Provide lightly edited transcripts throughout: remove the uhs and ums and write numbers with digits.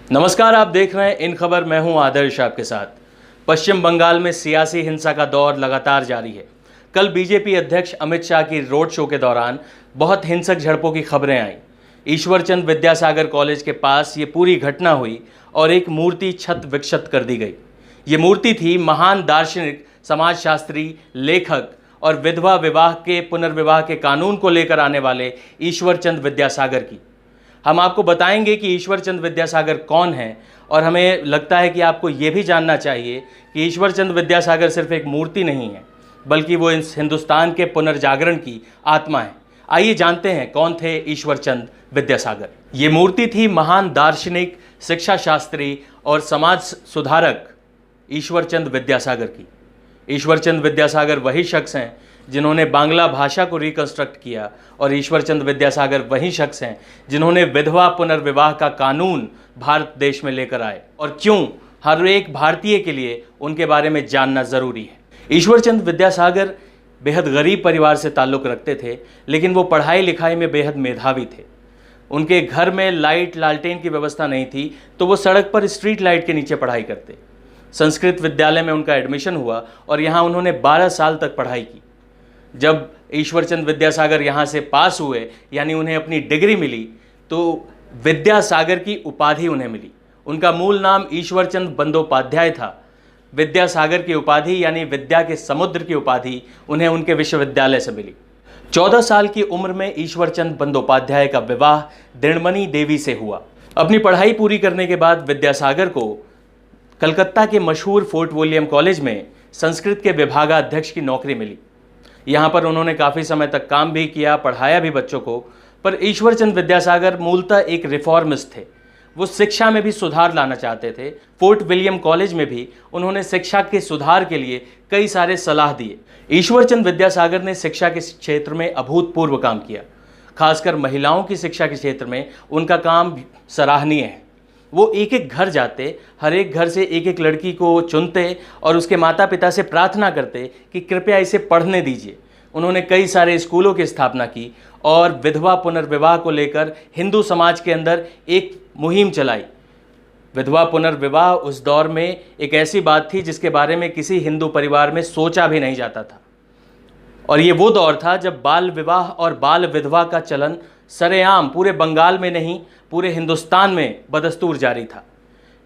नमस्कार, आप देख रहे हैं इन खबर। मैं हूं आदर्श आपके साथ। पश्चिम बंगाल में सियासी हिंसा का दौर लगातार जारी है। कल बीजेपी अध्यक्ष अमित शाह की रोड शो के दौरान बहुत हिंसक झड़पों की खबरें आईं। ईश्वरचंद विद्यासागर कॉलेज के पास ये पूरी घटना हुई और एक मूर्ति छत विक्षत कर दी गई। ये मूर्ति थी महान दार्शनिक, समाजशास्त्री, लेखक और विधवा विवाह के पुनर्विवाह के कानून को लेकर आने वाले ईश्वरचंद विद्यासागर की। हम आपको बताएंगे कि ईश्वरचंद विद्यासागर कौन है, और हमें लगता है कि आपको ये भी जानना चाहिए कि ईश्वरचंद विद्यासागर सिर्फ एक मूर्ति नहीं है, बल्कि वो इस हिंदुस्तान के पुनर्जागरण की आत्मा है। आइए जानते हैं कौन थे ईश्वरचंद विद्यासागर। ये मूर्ति थी महान दार्शनिक, शिक्षा शास्त्री और समाज सुधारक ईश्वरचंद विद्यासागर की। ईश्वरचंद विद्यासागर वही शख्स हैं जिन्होंने बांग्ला भाषा को रिकंस्ट्रक्ट किया, और ईश्वरचंद विद्यासागर वही शख्स हैं जिन्होंने विधवा पुनर्विवाह का कानून भारत देश में लेकर आए। और क्यों हर एक भारतीय के लिए उनके बारे में जानना ज़रूरी है। ईश्वरचंद विद्यासागर बेहद गरीब परिवार से ताल्लुक़ रखते थे, लेकिन वो पढ़ाई लिखाई में बेहद मेधावी थे। उनके घर में लाइट लालटेन की व्यवस्था नहीं थी, तो वो सड़क पर स्ट्रीट लाइट के नीचे पढ़ाई करते। संस्कृत विद्यालय में उनका एडमिशन हुआ और यहाँ उन्होंने 12 साल तक पढ़ाई की। जब ईश्वरचंद विद्यासागर यहाँ से पास हुए, यानी उन्हें अपनी डिग्री मिली, तो विद्यासागर की उपाधि उन्हें मिली। उनका मूल नाम ईश्वरचंद बंदोपाध्याय था। विद्यासागर की उपाधि यानी विद्या के समुद्र की उपाधि उन्हें उनके विश्वविद्यालय से मिली। 14 साल की उम्र में ईश्वरचंद बंदोपाध्याय का विवाह दृढ़मणि देवी से हुआ। अपनी पढ़ाई पूरी करने के बाद विद्यासागर को कलकत्ता के मशहूर फोर्ट विलियम कॉलेज में संस्कृत के विभागाध्यक्ष की नौकरी मिली। यहाँ पर उन्होंने काफ़ी समय तक काम भी किया, पढ़ाया भी बच्चों को। पर ईश्वरचंद विद्यासागर मूलतः एक रिफॉर्मिस्ट थे। वो शिक्षा में भी सुधार लाना चाहते थे। फोर्ट विलियम कॉलेज में भी उन्होंने शिक्षा के सुधार के लिए कई सारे सलाह दिए। ईश्वरचंद विद्यासागर ने शिक्षा के क्षेत्र में अभूतपूर्व काम किया। खासकर महिलाओं की शिक्षा के क्षेत्र में उनका काम सराहनीय है। वो एक एक घर जाते, हर एक घर से एक एक लड़की को चुनते और उसके माता पिता से प्रार्थना करते कि कृपया इसे पढ़ने दीजिए। उन्होंने कई सारे स्कूलों की स्थापना की और विधवा पुनर्विवाह को लेकर हिंदू समाज के अंदर एक मुहिम चलाई। विधवा पुनर्विवाह उस दौर में एक ऐसी बात थी जिसके बारे में किसी हिंदू परिवार में सोचा भी नहीं जाता था। और ये वो दौर था जब बाल विवाह और बाल विधवा का चलन सरेआम पूरे बंगाल में नहीं, पूरे हिंदुस्तान में बदस्तूर जारी था।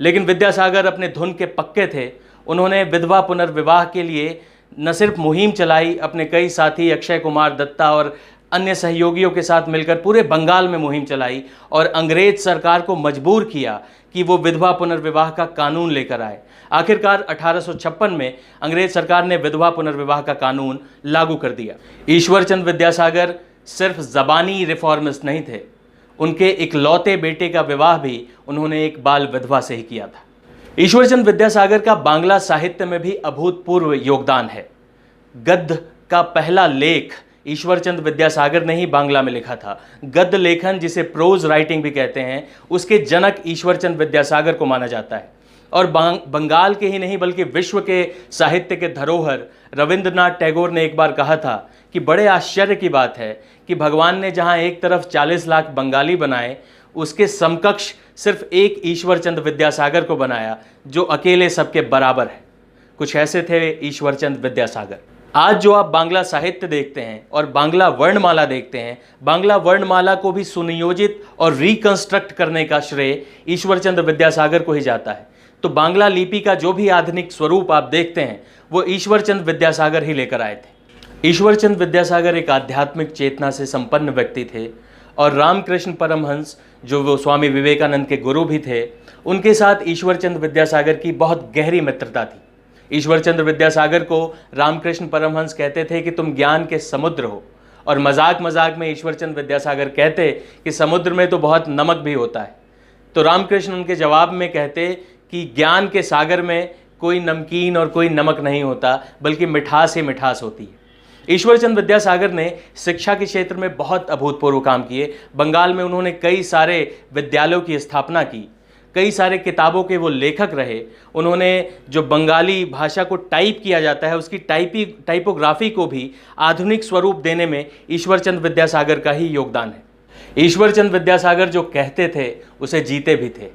लेकिन विद्यासागर अपने धुन के पक्के थे। उन्होंने विधवा पुनर्विवाह के लिए न सिर्फ मुहिम चलाई, अपने कई साथी अक्षय कुमार दत्ता और अन्य सहयोगियों के साथ मिलकर पूरे बंगाल में मुहिम चलाई और अंग्रेज सरकार को मजबूर किया कि वो विधवा पुनर्विवाह का कानून लेकर आए। आखिरकार 1856 में अंग्रेज सरकार ने विधवा पुनर्विवाह का कानून लागू कर दिया। ईश्वरचंद विद्यासागर सिर्फ ज़बानी रिफॉर्मिस्ट नहीं थे, उनके इकलौते बेटे का विवाह भी उन्होंने एक बाल विधवा से ही किया था। ईश्वरचंद विद्यासागर का बांग्ला साहित्य में भी अभूतपूर्व योगदान है। गद्य का पहला लेख ईश्वरचंद विद्यासागर ने ही बांग्ला में लिखा था। गद्य लेखन, जिसे प्रोज राइटिंग भी कहते हैं, उसके जनक ईश्वरचंद विद्यासागर को माना जाता है। और बंगाल के ही नहीं बल्कि विश्व के साहित्य के धरोहर रविंद्रनाथ टैगोर ने एक बार कहा था कि बड़े आश्चर्य की बात है कि भगवान ने जहां एक तरफ 40 लाख बंगाली बनाए, उसके समकक्ष सिर्फ एक ईश्वरचंद विद्यासागर को बनाया जो अकेले सबके बराबर है। कुछ ऐसे थे ईश्वरचंद विद्यासागर। आज जो आप बांग्ला साहित्य देखते हैं और बांग्ला वर्णमाला देखते हैं, बांग्ला वर्णमाला को भी सुनियोजित और रिकंस्ट्रक्ट करने का श्रेय ईश्वरचंद विद्यासागर को ही जाता है। तो बांग्ला लिपि का जो भी आधुनिक स्वरूप आप देखते हैं, वो ईश्वरचंद विद्यासागर ही लेकर आए थे। ईश्वरचंद विद्यासागर एक आध्यात्मिक चेतना से संपन्न व्यक्ति थे और रामकृष्ण परमहंस, जो वो स्वामी विवेकानंद के गुरु भी थे, उनके साथ ईश्वरचंद विद्यासागर की बहुत गहरी मित्रता थी। ईश्वरचंद विद्यासागर को रामकृष्ण परमहंस कहते थे कि तुम ज्ञान के समुद्र हो, और मजाक मजाक में ईश्वरचंद विद्यासागर कहते कि समुद्र में तो बहुत नमक भी होता है। तो रामकृष्ण उनके जवाब में कहते कि ज्ञान के सागर में कोई नमकीन और कोई नमक नहीं होता, बल्कि मिठास ही मिठास होती है। ईश्वरचंद विद्यासागर ने शिक्षा के क्षेत्र में बहुत अभूतपूर्व काम किए। बंगाल में उन्होंने कई सारे विद्यालयों की स्थापना की, कई सारे किताबों के वो लेखक रहे। उन्होंने जो बंगाली भाषा को टाइप किया जाता है, उसकी टाइपोग्राफी को भी आधुनिक स्वरूप देने में ईश्वरचंद विद्यासागर का ही योगदान है। ईश्वरचंद विद्यासागर जो कहते थे उसे जीते भी थे।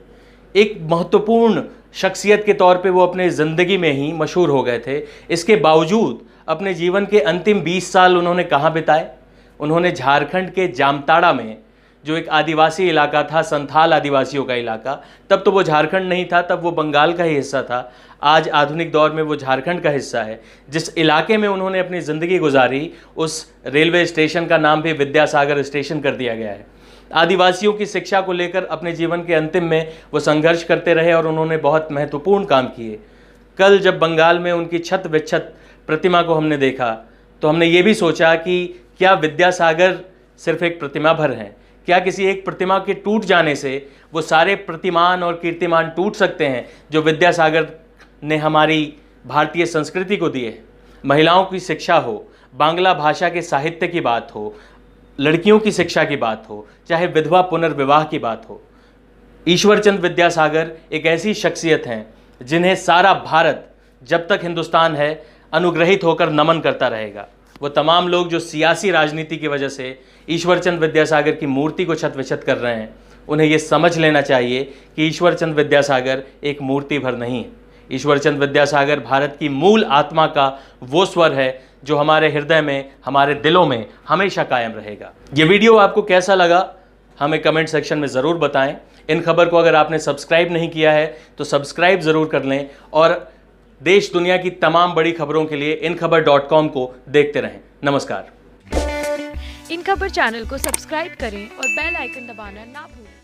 एक महत्वपूर्ण शख्सियत के तौर पे वो अपने ज़िंदगी में ही मशहूर हो गए थे। इसके बावजूद अपने जीवन के अंतिम 20 साल उन्होंने कहाँ बिताए? उन्होंने झारखंड के जामताड़ा में, जो एक आदिवासी इलाका था, संथाल आदिवासियों का इलाका, तब तो वो झारखंड नहीं था, तब वो बंगाल का ही हिस्सा था। आज आधुनिक दौर में वो झारखंड का हिस्सा है। जिस इलाके में उन्होंने अपनी ज़िंदगी गुजारी, उस रेलवे स्टेशन का नाम भी विद्यासागर स्टेशन कर दिया गया है। आदिवासियों की शिक्षा को लेकर अपने जीवन के अंतिम में वो संघर्ष करते रहे और उन्होंने बहुत महत्वपूर्ण काम किए। कल जब बंगाल में उनकी छत विच्छत प्रतिमा को हमने देखा तो हमने ये भी सोचा कि क्या विद्यासागर सिर्फ एक प्रतिमा भर हैं? क्या किसी एक प्रतिमा के टूट जाने से वो सारे प्रतिमान और कीर्तिमान टूट सकते हैं जो विद्यासागर ने हमारी भारतीय संस्कृति को दिए? महिलाओं की शिक्षा हो, बांग्ला भाषा के साहित्य की बात हो, लड़कियों की शिक्षा की बात हो, चाहे विधवा पुनर्विवाह की बात हो, ईश्वरचंद विद्यासागर एक ऐसी शख्सियत हैं जिन्हें सारा भारत, जब तक हिंदुस्तान है, अनुग्रहित होकर नमन करता रहेगा। वो तमाम लोग जो सियासी राजनीति की वजह से ईश्वरचंद विद्यासागर की मूर्ति को छत-विछत कर रहे हैं, उन्हें ये समझ लेना चाहिए कि ईश्वरचंद विद्यासागर एक मूर्ति भर नहीं है। ईश्वरचंद विद्यासागर भारत की मूल आत्मा का वो स्वर है जो हमारे हृदय में, हमारे दिलों में हमेशा कायम रहेगा। ये वीडियो आपको कैसा लगा हमें कमेंट सेक्शन में ज़रूर बताएं। इन खबर को अगर आपने सब्सक्राइब नहीं किया है तो सब्सक्राइब ज़रूर कर लें और देश दुनिया की तमाम बड़ी खबरों के लिए inKhabar.com को देखते रहें। नमस्कार। इन खबर चैनल को सब्सक्राइब करें और बेल आइकन दबाना ना भूलें।